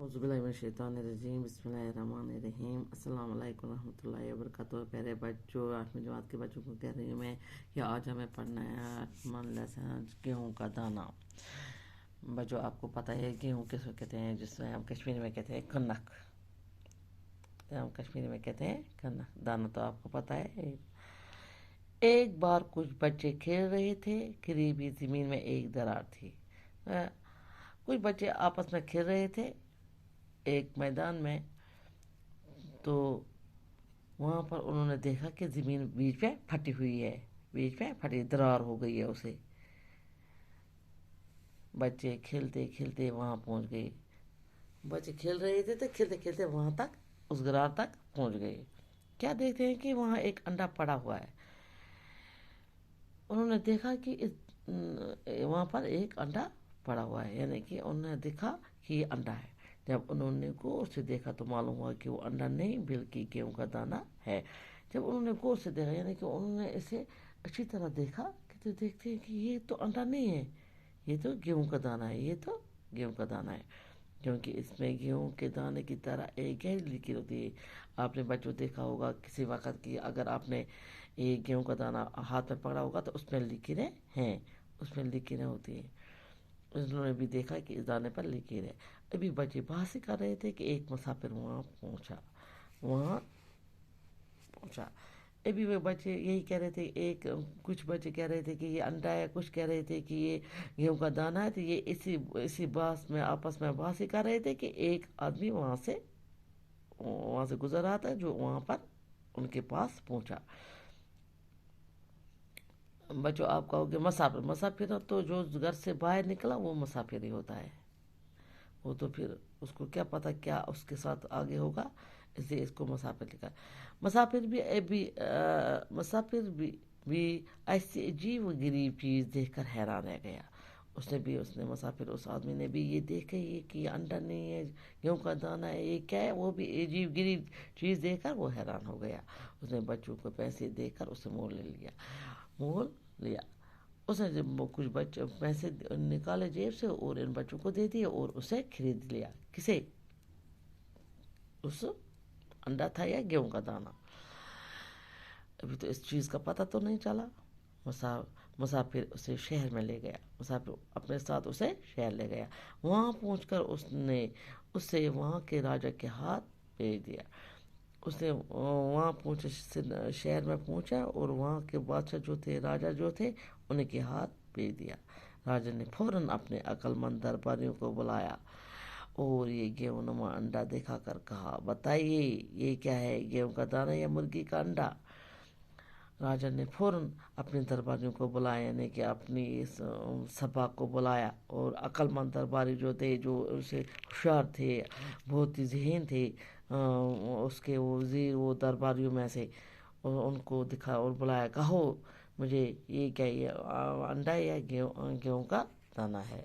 औज़ुबिल्लाहिमिनश्शैतानिर्रजीम बिस्मिल्लाहिर्रहमानिर्रहीम अस्सलाम वालेकुम रहमतुल्लाहि वबरकातुहू। प्यारे बच्चों, 8वीं जमात के बच्चों को कह रही हूँ मैं कि आज हमें पढ़ना है 8वां लेसन गेहूँ का दाना। बच्चों, आपको पता है गेहूँ किसको कहते हैं, जिसमें हम कश्मीरी में कहते हैं कनक। हम कश्मीरी में कहते हैं कनक। दाना तो आपको पता है। एक बार कुछ बच्चे खेल रहे थे, करीबी ज़मीन में एक दरार थी। कुछ बच्चे आपस में खेल रहे थे एक मैदान में, तो वहाँ पर उन्होंने देखा कि ज़मीन बीच में फटी हुई है, बीच में फटी दरार हो गई है उसे। बच्चे खेलते खेलते वहाँ पहुँच गए। बच्चे खेल रहे थे तो खेलते खेलते वहाँ तक, उस दरार तक पहुँच गए। क्या देखते हैं कि वहाँ एक अंडा पड़ा हुआ है। उन्होंने देखा कि वहाँ पर एक अंडा पड़ा हुआ है, यानी कि उन्होंने देखा कि ये अंडा है। जब उन्होंने गौर से देखा तो मालूम हुआ कि वो अंडा नहीं बल्कि गेहूं का दाना है। जब उन्होंने गौर से देखा, यानी कि उन्होंने इसे अच्छी तरह देखा कि तो देखते हैं कि ये तो अंडा नहीं है, ये तो गेहूं का दाना है, ये तो गेहूं का दाना है। क्योंकि इसमें गेहूं के दाने की तरह एक गहरी लकीर होती है। आपने बच्चों देखा होगा किसी वक्त की, अगर आपने एक गेहूं का दाना हाथ में पकड़ा होगा तो उसमें लकीरें हैं, उसमें लकीरें होती हैं। उन्होंने भी देखा कि इस दाने पर लकीर है। अभी बच्चे बहस कर रहे थे कि एक मुसाफिर वहाँ पहुंचा। अभी वे बच्चे यही कह रहे थे, कुछ बच्चे कह रहे थे कि ये अंडा है, कुछ कह रहे थे कि ये गेहूं का दाना है। तो ये इसी बहस में आपस में बहस कर रहे थे कि एक आदमी वहां से गुजर रहा था, जो वहां पर उनके पास पहुंचा। बच्चों, आप कहोगे मुसाफिर, मुसाफिर तो जो घर से बाहर निकला वो मुसाफिर ही होता है। वो तो फिर उसको क्या पता क्या उसके साथ आगे होगा, इसलिए इसको मुसाफिर लिखा। मुसाफिर भी ऐसी अजीब व गरीब चीज़ देखकर हैरान रह गया। उसने मुसाफिर, उस आदमी ने भी ये देखा ये कि अंडा नहीं है, गेहूं का दाना है, ये क्या है। वो भी अजीब गरीब चीज़ देखकर वो हैरान हो गया। उसने बच्चों को पैसे देकर उसे मोल लिया। उसने जब कुछ बच्चे पैसे निकाले जेब से और इन बच्चों को दे दिए और उसे खरीद लिया। किसे? उस अंडा था या गेहूं का दाना? अभी तो इस चीज़ का पता तो नहीं चला। मुसाफिर उसे शहर में ले गया। मुसाफिर अपने साथ उसे शहर ले गया। वहाँ पहुंचकर उसे वहाँ के राजा के हाथ भेज दिया। उसने वहाँ पहुँचे, शहर में पहुंचा और वहाँ के बादशाह जो थे, राजा जो थे, उनके हाथ भेज दिया। राजा ने फौरन अपने अक्लमंद दरबारियों को बुलाया और ये गेहूंनुमा अंडा दिखा कर कहा, बताइए ये क्या है, गेहूं का दाना या मुर्गी का अंडा? राजा ने फौरन अपने दरबारियों को बुलाया, यानी कि अपनी इस सभा को बुलाया। और अक्लमंद दरबारी जो थे, जो उसे होशियार थे, बहुत ही ज़हीन थे, उसके वो वजीर, वो दरबारियों में से, और उनको दिखा और बुलाया, कहो मुझे ये क्या, ये अंडा या गेहूं का दाना है?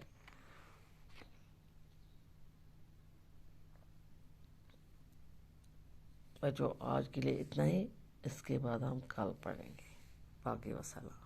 बच्चों, आज के लिए इतना ही। इसके बाद हम कल पढ़ेंगे। बाकी वसल्लम।